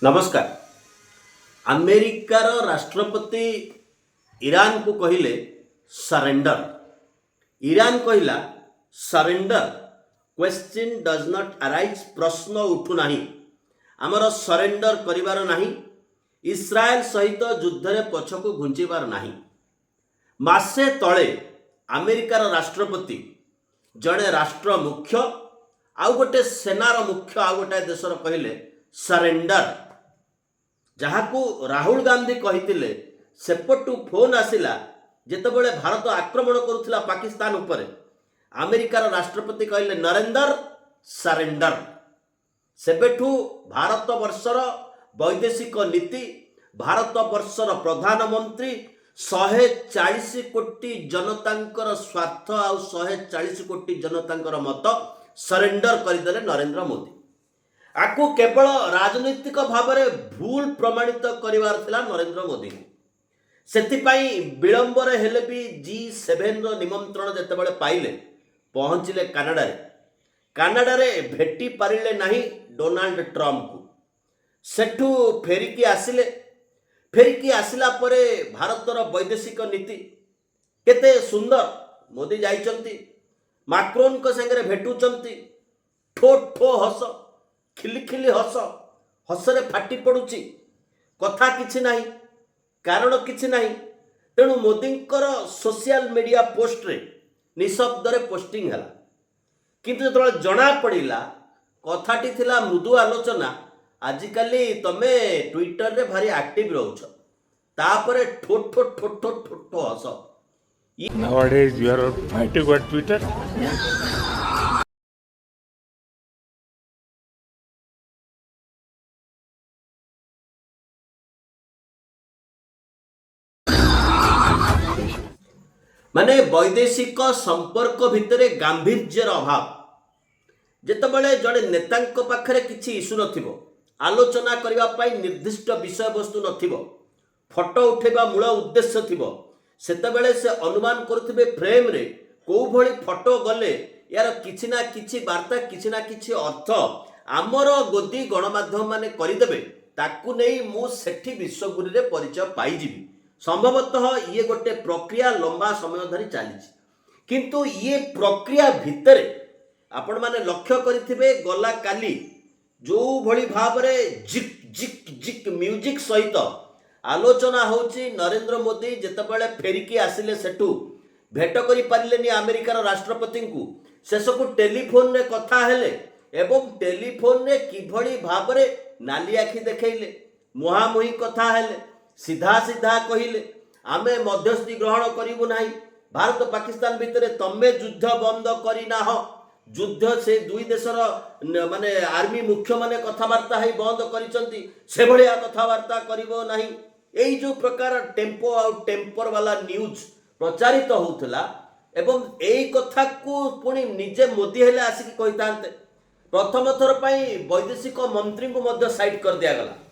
नमस्कार। अमेरिकार राष्ट्रपति ईरान को कहले सरेंडर। ईरान कहला surrender question does not arise, प्रश्न उठू नहीं, आमर सरेंडर करिवार नहीं, इस्राएल सहित युद्ध रे पछकु घुंचीबार नहीं। मासे तले अमेरिकार राष्ट्रपति जड़े राष्ट्र मुख्य आउ गोटे सेनार मुख्य आउ गोटे देशर कहले सरेंडर, जहाकू राहुल गांधी कही सेपटू फोन आसिला जेतेबेले भारत आक्रमण करुला पाकिस्तान उपरे, अमेरिकार राष्ट्रपति कहले नरेंद्र सरेंडर। सेबेठू भारत वर्षर वैदेशिक नीति, भारत वर्षर प्रधानमंत्री 140 कोटी जनतांकर स्वार्थ आउ 140 कोटी जनतांकर मत सरेंडर करदेले नरेंद्र मोदी। आकु केवल राजनीतिक भाव में भूल प्रमाणित करिवार थिला नरेंद्र मोदी। सेतिपाई विलंबर हेले भी G7 रो निमंत्रण जेतेबेले पाइले पहुंचिले कानाडारे भेटी पारिले नहीं डोनाल्ड ट्रम्प को। सेठू फेरिकी आसिला परे भारतर वैदेशिक नीति केते सुंदर। मोदी जाइचंती माक्रोन को संगे भेटुचंती, ठो ठो हस, खिली हसरे फाटी पड़ुची, कथा किछि नाही, कारण किछि नाही। तेणु मोदींकर सोशल मीडिया पोस्ट रे निशब्द रे पोस्टिंग हला, किंतु जो जना पड़िला कथाटी थिला मृदु आलोचना। आजिकाली तमे ट्विटर रे भारी एक्टिव रहउछ, तापरे ठो ठो ठो ठो ठो ठो हस। Nowadays you are fighting with Twitter. माने वैदेशिक संपर्क भितरे गांभीर्यर अभाव। जेतेबेले जड़े नेतांक पाखरे किछि इशू नथिबो, आलोचना करिवा पाई निर्दिष्ट विषय वस्तु नथिबो, फोटो उठेबा मूल उद्देश्य थिबो, सेतेबेले से अनुमान करथिबे फ्रेम रे को भली फोटो गले यार किछि ना किछि वार्ता, किछि ना किछि अर्थ आमर गोदी गणमाध्यम माने करिदेबे। ताकू नहीं मु सेठी विश्वगुरी रे परिचय पाई जिबी। संभवतः ये गोटे प्रक्रिया लंबा समय धरी चली, किंतु ये प्रक्रिया भितर आपण माने लक्ष्य करिथिबे गला काली जो भली भाव रे जिक जिक जिक म्यूजिक सहित आलोचना होची। नरेंद्र मोदी जेतेबेले फेरिकी आसिले सेठू भेट करि पारिलेनी अमेरिकार राष्ट्रपति को, शेषकू टेलीफोन रे कथा हेले एवं टेलीफोन रे किभली भाव रे नाली आखि देखैले, मुहामुही कथा हेले, सीधा सीधा कहले आमे मध्यस्थी ग्रहण करिबु नाही, भारत पाकिस्तान भितर तमे युद्ध बंद करिना हो, युद्ध से दुई देशर माने आर्मी मुख्य माने कथबार्ता है बंद करिसंती, से भलिया कथबार्ता करिवो नाही। एई जो प्रकार टेम्पो आ टेम्पर वाला न्यूज प्रचारित होउथला एवं एई कथा को पुणी निजे मोदी हेले आसिक कहितांते। प्रथम थर पई वैदेशिक मंत्री को मध्य साइड कर दिया गला।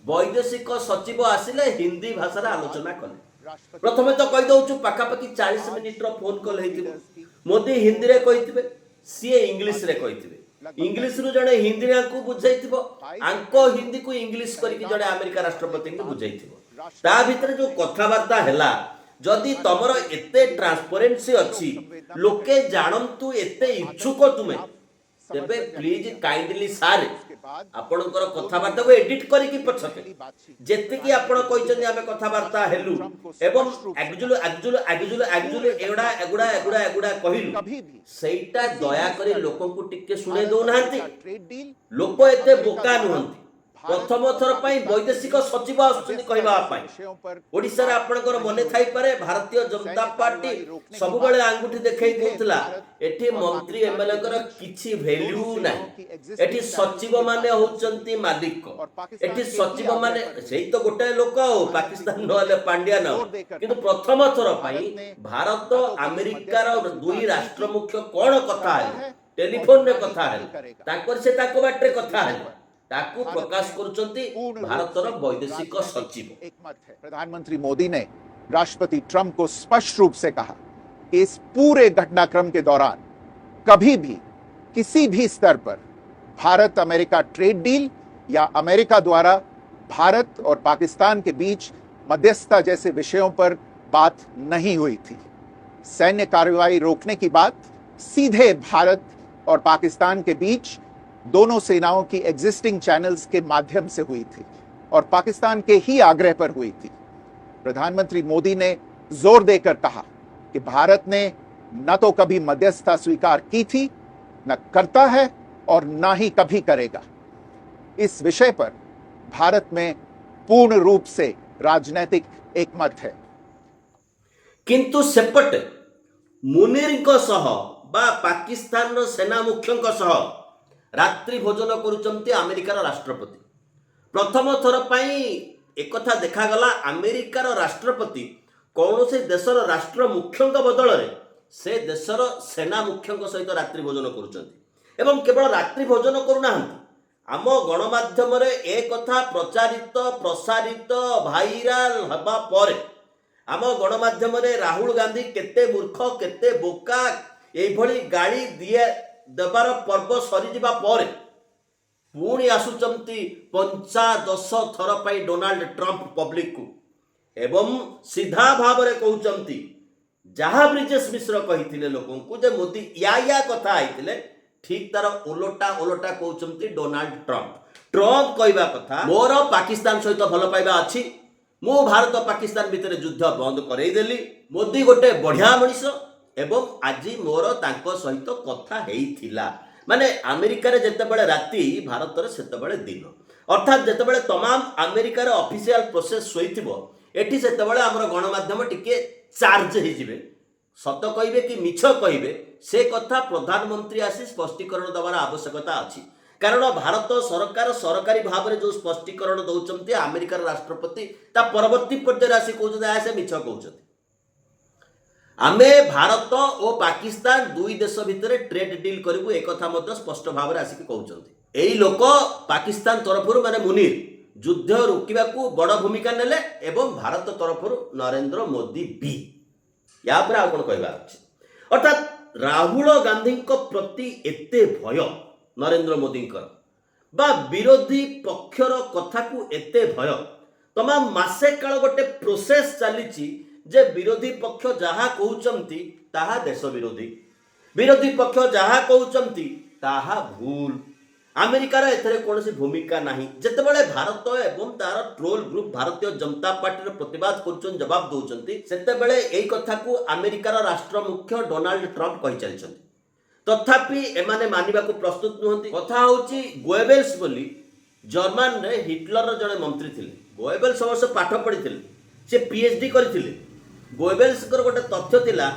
वैदेशिक सचिव आसिले हिंदी भाषा आलोचना कले। प्रथमे तो कहि दउछु पाखापाखि 40 मिनिट रो फोन कॉल हेतिबो, मोदी हिंदी रे कहिथिबे, सीए इंग्लिश रे कहिथिबे, इंग्लिश रु जणे हिंदी रे को बुझाइथिबो, आंको हिंदी को इंग्लिश करिकि जणे अमेरिका राष्ट्रपति को बुझाइथिबो। ता भितर जो कथावार्ता हेला, जदि तमरो एते ट्रांसपेरेंसी अछि, लोके जानंतु एते इच्छुक तुमे, तेबे प्लीज काइंडली सारे आपणकर कथावार्ता को एडिट करिकि पछके जेतिकी आपण कहिचंदी आमे कथावार्ता हेलु एवं एक्चुअली एगुडा कहिलु सेटा दया करी लोक को टिके सुने दो नांती। लोक एते बोका नुहंती। प्रथम थर पई वैदेशिक सचिव आसुचंदी कहबा पई। ओडिसा रे आपणकर मने थाई पारे भारतीय जनता पार्टी सब बेले आंगुठी देखै देउतला, एठी मंत्री एमएलए कर किछि वैल्यू नाही। एठी सचिव माने होचंती मालिक, एठी सचिव माने सेही तो गोटे लोक पाकिस्तान नले पांड्या न, किंतु प्रथम थर पई भारत अमेरिकार दुई राष्ट्र मुख्य कोन कथा है, टेलीफोन रे कथा है, ताकर से ताको बाटे कथा है, ताकू प्रकाश करुचंती भारतर वैदेशिक सचिव। एक मत है। प्रधानमंत्री मोदी ने राष्ट्रपति ट्रंप को स्पष्ट रूप से कहा कि इस पूरे घटनाक्रम के दौरान कभी भी किसी भी स्तर पर भारत अमेरिका ट्रेड डील या अमेरिका द्वारा भारत और पाकिस्तान के बीच मध्यस्थता जैसे विषयों पर बात नहीं हुई थी। सैन्य कार्रवाई रोकने की बात सीधे भारत और पाकिस्तान के बीच दोनों सेनाओं की एग्जिस्टिंग चैनल्स के माध्यम से हुई थी और पाकिस्तान के ही आग्रह पर हुई थी। प्रधानमंत्री मोदी ने जोर देकर कहा कि भारत ने न तो कभी मध्यस्थता स्वीकार की थी, न करता है और न ही कभी करेगा। इस विषय पर भारत में पूर्ण रूप से राजनैतिक एकमत है। किंतु सेपटे मुनीर सह बा पाकिस्तान सेना मुख्यों सह रात्रि भोजन करुचंती अमेरिकार राष्ट्रपति। प्रथम थर पाई एक कथा देखागला अमेरिकार राष्ट्रपति कौन से देशर राष्ट्र मुख्यों बदल में से देशर सेना मुख्यों सहित रात्रि भोजन करुचंती एवं केवल रात्रि भोजन करूना आम गणमाध्यम ए कथा प्रचारित प्रसारित भाइराल हवा पर आम गणमाध्यम राहुल गांधी केते मूर्ख केते बोका एभली गाड़ी दिए देवार पर्व सरीजा पर पुणी आसुचंती 50 थर पाई डोनाल्ड ट्रंप पब्लिक को एवं सीधा भाव में कहते जहाँ ब्रिजेश मिश्र कही लोकों को जे मोदी या कथा आईते ठीक तार ओलटा ओलटा कहते डोनाल्ड ट्रंप कहवा कथा मोर पाकिस्तान सहित भल पाइबा अच्छी मु भारत पाकिस्तान भितर युद्ध बंद करईदेली मोदी गोटे बढ़िया मनीष एवं आज मोर तांको सहित कथा हेइथिला माने अमेरिका रे जेतेबेले राति भारत रे सेतेबेले दिन अर्थात जेतेबेले तमाम अमेरिका रे ऑफिशियल प्रोसेस सोइथिबो एठी सेतेबेले हमर गणमाध्यम टिके चार्ज हे जिवे सत कहिबे कि मिछ कहिबे से कथा प्रधानमंत्री आसी स्पष्टीकरण दबार आवश्यकता अछि कारण भारत सरकार सरकारी भाव में जो स्पष्टीकरण दौरान अमेरिकार राष्ट्रपति ता परवर्ती पर्यायर आसी कहते से मिछ कहते आमे भारत और पाकिस्तान दुई देश भितर ट्रेड डील करू एक स्पष्ट भाव में आसिक कहते यही लोक पाकिस्तान तरफ माने मुनीर युद्ध रोकवा बड़ भूमिका नेले एवं भारत तरफ नरेंद्र मोदी भी या पर आउ कौन कहबार अछि अर्थात राहुल गांधी प्रति एते भय नरेंद्र मोदी बा विरोधी पक्षर कथा को एते भय तमाम मासे काल गोटे प्रोसेस चली जे विरोधी पक्ष जहाँ कहउचंती ताहा देश विरोधी विरोधी पक्ष जहाँ कहउचंती ताहा भूल अमेरिकार एथरे कौन भूमिका नहीं जेतेबेले भारत एवं तार troll group Bharatiya Janata party प्रतिवाद कर जवाब दौरान सेतेबेले एई कथा को अमेरिकार राष्ट्र मुख्य डोनाल्ड ट्रंप कहि चलिछंती तथापि एमाने मानिबा को प्रस्तुत नुहंती कथा होची गोएबेल्स बोली जर्मन रे हिटलर जड़े मंत्री थिले गोएबेल्स अवश्य पाठ पढ़ी से पीएचडी करथिले गोएबेल्स गोटे तथ्य थिला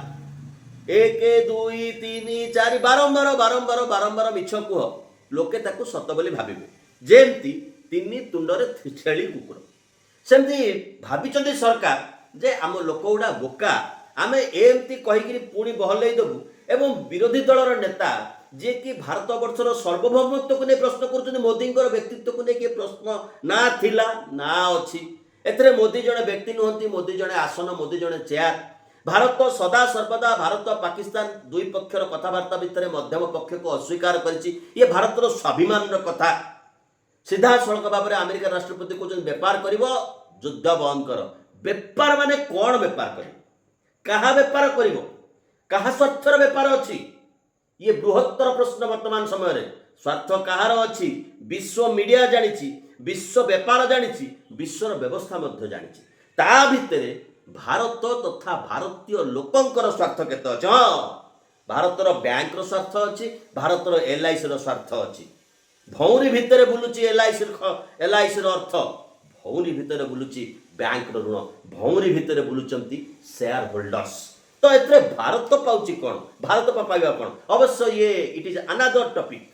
1 2 3 4 बारंबार बारंबार बारंबार मिछ कुह लोके ताकू सत बोली भाबिबे जेमती तिनी तुंडरे छेली कुकुर सेमती भाबिचंदी सरकार जे आम लोक गुडा बोका आमे एमती कहिकरी पुणी बहलई देबू एवं विरोधी दलर नेता जे कि भारत वर्षर सार्वभौमत्व को नहीं प्रश्न कर मोदी व्यक्तित्व को नहीं प्रश्न ना थिला ना अच्छी एथरे मोदी जड़े व्यक्ति नुहंती मोदी जड़े आसन मोदी जड़े चेयर भारत सदा सर्वदा भारत पाकिस्तान दुई पक्षर कथबार्ता भितर मध्यम पक्ष को अस्वीकार करिछि ये भारतर स्वाभिमान कथा सीधा सड़क भाव में अमेरिका राष्ट्रपति कहते बेपार कर युद्ध बंद कर बेपार माने कौन बेपार कर कहा बेपार कर कहा स्वार्थर बेपार अच्छी ये बृहत्तर प्रश्न वर्तमान समय स्वार्थ कहार अच्छी विश्व मीडिया जानी विश्व बेपार जानी विश्वर व्यवस्था जानी ता भितर भारत तथा भारतीय लोकंकर स्वार्थ केते अछि हाँ भारतर बैंक स्वार्थ अच्छी भारतर एलआईसी स्वार्थ अच्छी भौरी भितर बुलुची एलआईसी अर्थ भौरी भितर बुलुची बैंक ऋण भौरी भितर बुलुचंती शेयर होल्डर्स तो एथरे भारत पाउची कौन भारत पाइबा कौन अवश्य ये इट इज अनदर टॉपिक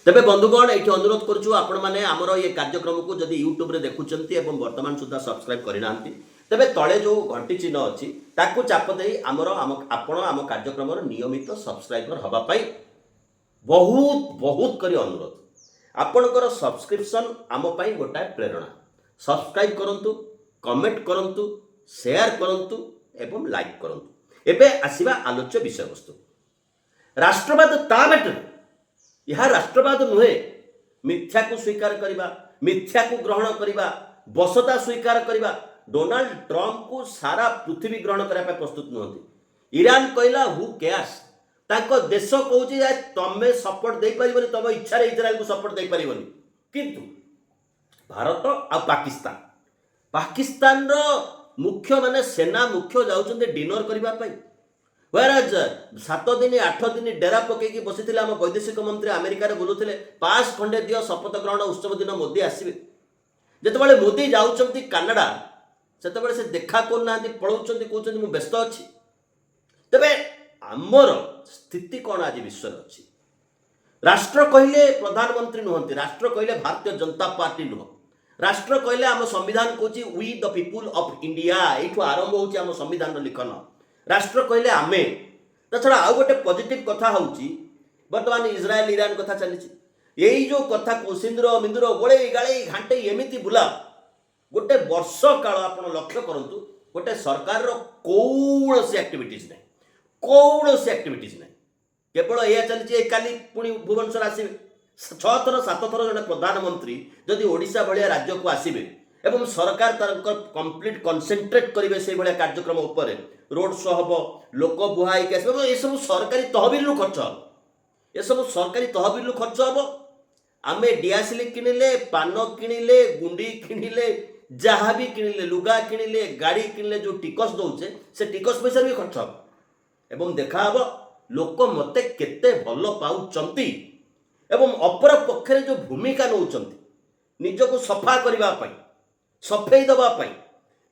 तेबे बंधुगण ये अनुरोध करूँ आपण मैंने आमर ये कार्यक्रम को जदि यूट्यूब रे देखुचंती एवं वर्तमान सुधा सब्सक्राइब करना तेबे तले जो घंटी चिन्ह अच्छी ताकू चाप दे आमर आपण आम कार्यक्रम नियमित सब्सक्राइबर हवा पाई बहुत बहुत करी अनुरोध आपणकर सब्सक्रिप्शन आम पाई गोटाए प्रेरणा सब्सक्राइब करंतु कमेंट करंतु शेयर करंतु एवं लाइक करंतु एबे आसीबा आलोच्य विषय वस्तु राष्ट्रवाद ता बेटर यह राष्ट्रवाद नुहे मिथ्या को स्वीकार करवा मिथ्या को ग्रहण करवा बसता स्वीकार करवा डोनाल्ड ट्रंप को सारा पृथ्वी ग्रहण करने प्रस्तुत नुहति ईरान कहला हु केयर्स ताको देश कहूँ तमें सपोर्ट दे पारिबनी तुम इच्छा इजराइल को सपोर्ट दे पारिबनी किंतु भारत आ पाकिस्तान पाकिस्तान रो मुख्य माने सेना मुख्य जाउछन्ते डिनर करबा पई व्हेराज 7 दिन 8 दिन डेरा पकेकी बसिथिले हम वैदेशिक मंत्री अमेरिका रे बोलुथिले पास खंडे दियो शपथ ग्रहण उत्सव दिन मोदी आसीबे जेतेबेले मोदी जाउछन्ती कनाडा सेतेबेले से देखा कोन नांती पळौछन्ती कहउछन्ती मु व्यस्त अछि तबे आमर स्थिति कौन आज विश्व अच्छी राष्ट्र कहले प्रधानमंत्री नुहति राष्ट्र कहले भारतीय जनता पार्टी नुह राष्ट्र कहले आम संविधान कहूँ we the people of India यू आरंभ होची आम संविधान लिखन राष्ट्र कहले आमे ता छड़ा आउ गोटे पॉजिटिव कथा होची वर्तमान इजराइल ईरान कथा चली यही जो कथा सिंदूर मिंदूर गोले गाले घाटे एमिति बुला गोटे वर्ष काल आपण लक्ष्य करंतु गोटे सरकार रो कौनसी एक्टिविटीज नहीं कौनसी एक्टिविटीज नहीं केवल यह चलती काली पुणी भुवनेश्वर आसवे 6 थर 7 थर जड़े प्रधानमंत्री जदि ओडिशा भाया राज्य को आसवे एवं सरकार कंप्लीट कनसेंट्रेट करेंगे से भाया कार्यक्रम उपर रोड शो हम लोक बुहाई ये सब सरकारी तहबिल खर्च हम ये सब सरकारी तहबिल खर्च हम आम डिआसिल किणिले पान किणिले गुंडी किणिले जहाँ भी किणिले लुगा किणिले गाड़ी किणिले जो टिकस दौचे से टिकस पैसा भी खर्च हम एवं देखा हब लोक मते केते भल पाउचंती एवं अपर पक्षरे जो भूमिका नौचंती निजको सफा करबा पई सफेई दबा पई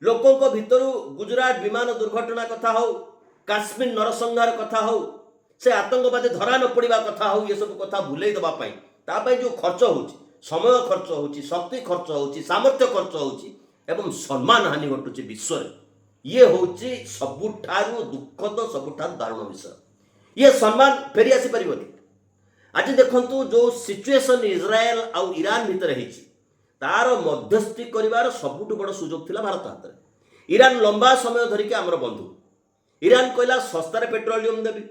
लोकों को भितरु गुजरात विमान दुर्घटना कथा हो काश्मीर नरसंहार कथा हो से आतंकवादी धरा न पड़िबा कथा हो ये सब कथा भूलेई दबा पई ता पई जो खर्च होची समय खर्च होची शक्ति खर्च होची सामर्थ्य खर्च होची एवं सम्मान हानि घटुची विश्व रे ये होची सबुठारु दुखद सबुठारु दारुण विषय ये सम्मान फेरी आसी परिबनी आज देखंतु जो सिचुएशन इजराइल आउ ईरान भितर हेची तार मध्यस्थी करिवार सबुठु बड़ सुजोग थिला भारत हाथ रे ईरान लंबा समय धरिके हमर बंधु ईरान कहला सस्तारे पेट्रोलियम देबी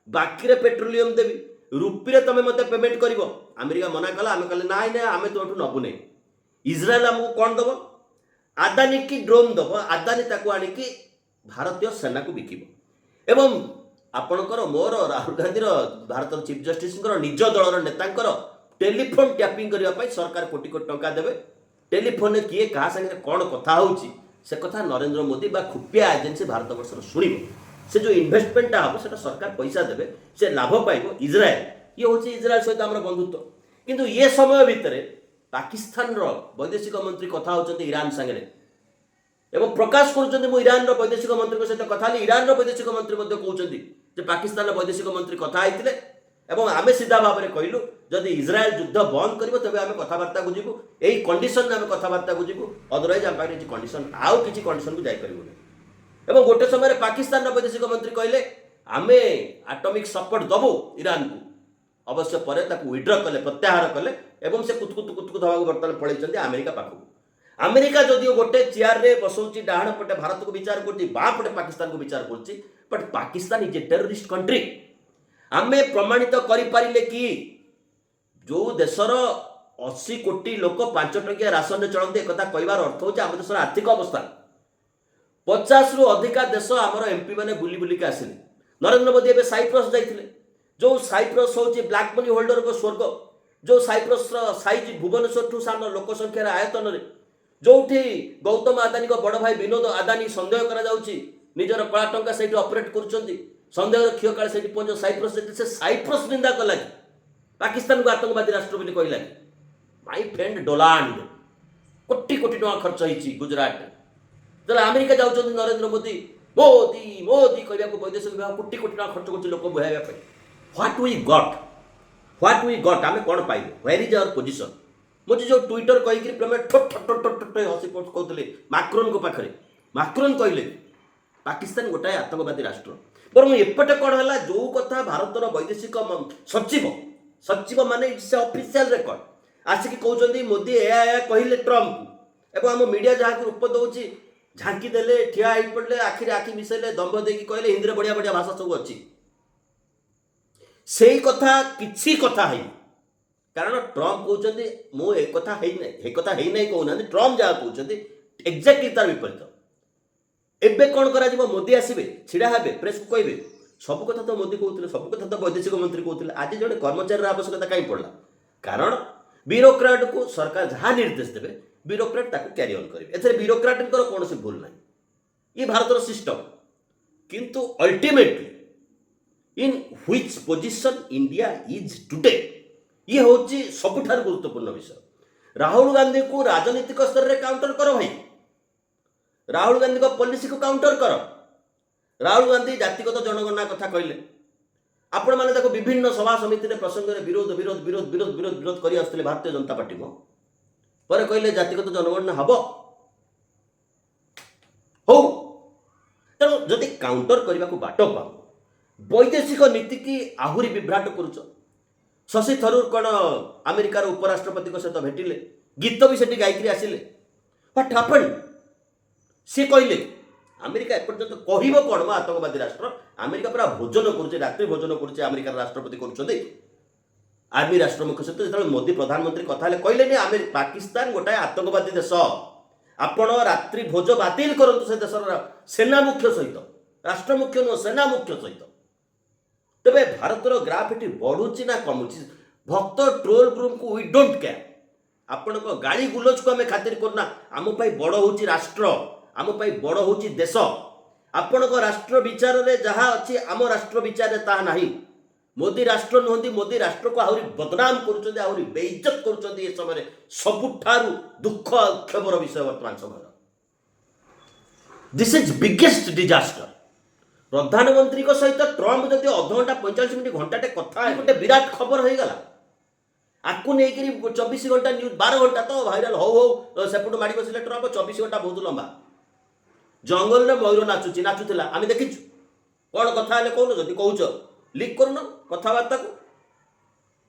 बाकी रे पेट्रोलियम देबी रुपी रे तमे मते पेमेंट करिवो अमेरिका मना कला आमे कहले नाइ ना आमे तोठु नबु नै इजराइल हमको कोन दबो आदानी की ड्रोन दब आदानी ताको आनी की भारतीय सेना को बिकिब एवं आपणकर मोर राहुल गांधी भारत चीफ जस्टिस निज दलर नेता टेलीफोन टैपिंग करने सरकार कोटी कोटी टंका देवे टेलीफोन किए क्या संगे कौन कथा होची से कथा नरेंद्र मोदी बा खुफिया एजेंसी भारत वर्षर शुणव से जो इन्वेस्टमेंटा हम से सरकार पैसा देवे से लाभ पाइब इजराइल ये हूँ इजराइल सहित आम बंधुत्व किंतु ये समय भितर पाकिस्तान वैदेशिक मंत्री कथा होचंती ईरान संगे एवं प्रकाश करुँच ईरान वैदेशिक मंत्री सहित कथा ईरान वैदेशिक मंत्री कहते पाकिस्तान वैदेशिक मंत्री कथा होते एवं आमे सीधा भाव में कहलु जदि इजराइल युद्ध बंद कर तेज आम कथबार्ता को जीवु यही कंडीशन आम कथबार्ता को जीवु अदरवाइज आम पाखे कंडीशन आउ किसी कंडीशन को जापर एवं गोटे समय पाकिस्तान वैदेशिक मंत्री कहले आमे आटमिक सपोर्ट दबु ईरान को अवश्य पर विड्र कले प्रत्याहार कले एवं से कुतकुत कुतकुत हवा बर्तमान पलैंट अमेरिका पाखक अमेरिका जदिव गोटे चेयर रे बसौची डाहाण पटे भारत को विचार कर बाँ पटे पाकिस्तान को विचार कर but Pakistan is a terrorist country आमे प्रमाणित करिपारिले कि जो देशर 80 कोटी लोक 5 टकिया राशन चलते एक कहबार अर्थ होची आम देशर आर्थिक अवस्था 50 रु अधिका देश आमर एमपी मैंने बुली बुलिक आसिले नरेंद्र मोदी एवं साइप्रस जाइए जो साइप्रस हूँ ब्लैक मनी होल्डर को स्वर्ग जो साइप्रस साइज भुवनेश्वर ठू सान लोक संख्यार आयतन में जो गौतम आदानी बड़ भाई विनोद आदानी सन्देह करा निजर कला टंका से ऑपरेट कर सन्देह क्षीय काल से पहुंच साइप्रस से साइप्रस निंदा कला पाकिस्तान को आतंकवादी राष्ट्र बोली कहला माय फ्रेंड डोनाल्ड कोटी कोटी टका खर्च होती गुजरात जब अमेरिका जाऊँ नरेंद्र मोदी मोदी मोदी कहवा वैदेशिक विभाग कोटी कोटी टका खर्च कर लोक बुहाइबा व्हाट वी गट आम कौन पाइबे वेयर इज आवर पोजिशन मुझे जो ट्विटर कहीकि प्रमे ठोट ठोट ठोट ठोट हसी कहते माक्रोन को पाखे माक्रोन कहले पाकिस्तान गोटाए आतंकवादी राष्ट्र बर एपटे कौन है जो कथा भारतर वैदेशिक सचिव सचिव माने इट्स ऑफिशियल रेकर्ड आसिक कहते मोदी या कहले ट्रम्प एवं आम मीडिया जहाँ रूप दौर झांकी देले ठिया हो पड़े आखिरी आखि मिसेले दम्भ देकी कहले हिंदी बढ़िया बढ़िया भाषा सब अच्छी से कथा किसी कथा है कारण ट्रम्प कहते मु एक कथा कहना ट्रम्प जहाँ कहते एक्जाक्टली तार विपरीत एबे कौन करा मोदी आसबे छिड़ा हे प्रेस को कहे सब कथा तो मोदी कहते सब कथा तो वैदेशिक मंत्री कहते आज जड़े कर्मचारी आवश्यकता कहीं पड़ा कारण ब्यूरोक्राट को सरकार जहाँ निर्देश देवे ब्यूरोक्राट ताको कैरी ऑन करेंगे एथरे ब्यूरोक्राट कौन सी भूल ना ये भारतर सिस्टम किंतु ultimately in which position India is today ये हूँ सबुठार गुरुत्वपूर्ण विषय राहुल गांधी को राजनीतिक स्तर में काउंटर करो भाई राहुल गांधी को पॉलिसी को काउंटर कर राहुल गांधी जातिगत जनगणना कथा कहले आपण मैंने देखो विभिन्न सभा समिति प्रसंग में विरोध विरोध विरोध विरोध विरोध विरोध कर आसुले भारतीय जनता पार्टी पर कहले जातिगत जनगणना हम हो तेणु जदि काउंटर करने को बाट पाऊ वैदेशिक नीति की आहुरी विभ्राट करुच शशि थरूर कौन अमेरिकार उपराष्ट्रपति सहित भेटिले गीत भी सेठी गायिकी आसिले व्हाट हैपेंड सी कहले अमेरिका एपर्यंत कह कौन मो आतंकवादी राष्ट्र अमेरिका पूरा भोजन करुचे रात्रि भोजन करुचे अमेरिकार राष्ट्रपति कर आर्मी राष्ट्र मुख्य सहित जो मोदी प्रधानमंत्री कथा कहले पाकिस्तान गोटाए आतंकवादी देश आपण रात्रि भोज बातिल करंतु से देशर सेना मुख्य सहित राष्ट्र मुख्य नुह सेना मुख्य सहित तेरे भारतर ग्राफ ये बढ़ुची ना कमुची भक्त ट्रोल ग्रुप को वी डोंट केयर आपण गाड़ी गुलज को आम खातिर करना आम बड़ हूँ राष्ट्र आम बड़ हूँ देश आपण राष्ट्र विचार में जहाँ अच्छी आम राष्ट्र विचार ता नहीं मोदी राष्ट्र नुहति मोदी राष्ट्र को आहरी बदनाम करुँच आहरी बेइज्जत करुँच ये समय सबुठारु दुख क्षोभर विषय वर्तमान समय दिस इज बिगेस्ट डिजास्टर प्रधानमंत्री सहित ट्रम्प जब अधघंटा 45 मिनट घंटाटे कथा गोटे विराट खबर हो गला आपको नहीं 24 घंटा न्यूज 12 घंटा तो भाइराल हो सेपट माड़ी बसले ट्रम्प 24 घंटा बहुत लंबा जंगल में मयूर नाचुची नाचुला आम देखीचु कौन कथा कौन जदि कौच लिक करून कथबार्ता को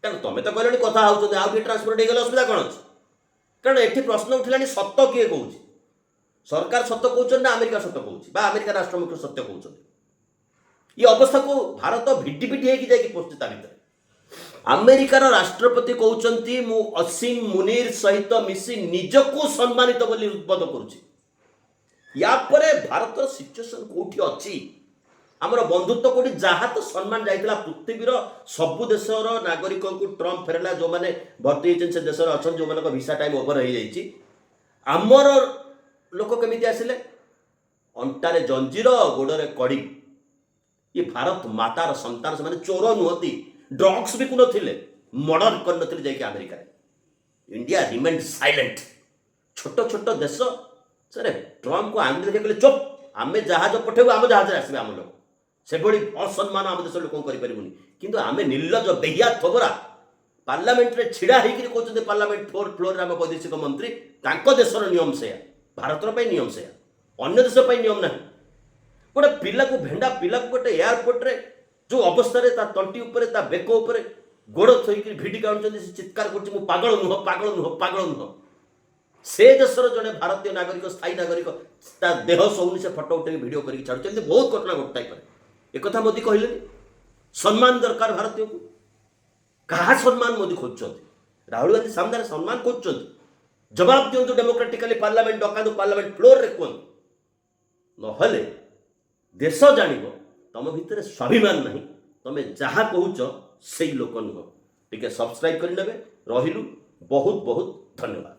कारण तुम तो कहल कथा हो ट्रांसपोर्ट हो गला असुविधा कौन अच्छे कारण ये प्रश्न उठा सत किए कौन सरकार सत कहते ना अमेरिका सत कौन अमेरिका राष्ट्र मुख्य सत्य कहते ये अवस्था को भारत भिटी भिटी होगी पहुंचे भितर अमेरिकार राष्ट्रपति कहते मु असीम मुनीर सहित मिसी निजको सम्मानित बोली उद्बोध करुच्ची या परे भारत सिचुएशन कोठी अच्छी आमर बंधुत्व कोठी जहाँ तो सम्मान जाइला पृथ्वीर सबु देशर नागरिक को ट्रम्प फेरला जो मैंने भर्ती होती से देश अच्छा जो मान भिसा टाइम ओवर हो जाइए आमर लोक केमी आसिले अंटारे जंजीर गोड़े कड़ी ये भारत मातार संतान से चोर नुहति ड्रग्स भी कुनथिले मर्डर करनथिले जाके अमेरिका इंडिया रिमेन्ड साइलेंट छोट छोट देश सर ट्रम्प को आंदोलन देखिए चुप आम जहाज पठेबू आम जहाज आसबे आम लोग से भली असम्मान आम देश लोक करें किंतु आम निर्लज बेहिया थोबरा पार्लियामेंट रे छिड़ा होकर कहते पार्लियामेंट फ्लोर आम वैदेशिक मंत्री देशर नियम से भारतर नियम से अन्य देश नियम ना गोटे पिला को भेंडा पिला को गोटे एयरपोर्ट रे जो अवस्था रे ता तंटी ऊपर ता बेक ऊपर गोड़ थोइक भिडी काउंट चित्कार कर पागल नुह पागल नुह पागल नुह से देशर जड़े भारतीय नागरिक स्थायी नागरिक ता देह सौनी से फटो उठे भिड कर छाड़ुं बहुत घटना घटाई पारे एक मोदी कहले सम्मान दरकार भारतीय को क्या सम्मान मोदी खोजुंट राहुल गांधी सामने सम्मान खोजुंट जवाब दिंतु डेमोक्रेटिकली पार्लियामेंट डकातु पार्लियामेंट फ्लोर रे कहतु नहले देश जान तुम भितर स्वाभिमान नहीं तुम जहाँ कहूच से लोक नुह टे सब्सक्राइब करने रहिलु बहुत बहुत धन्यवाद।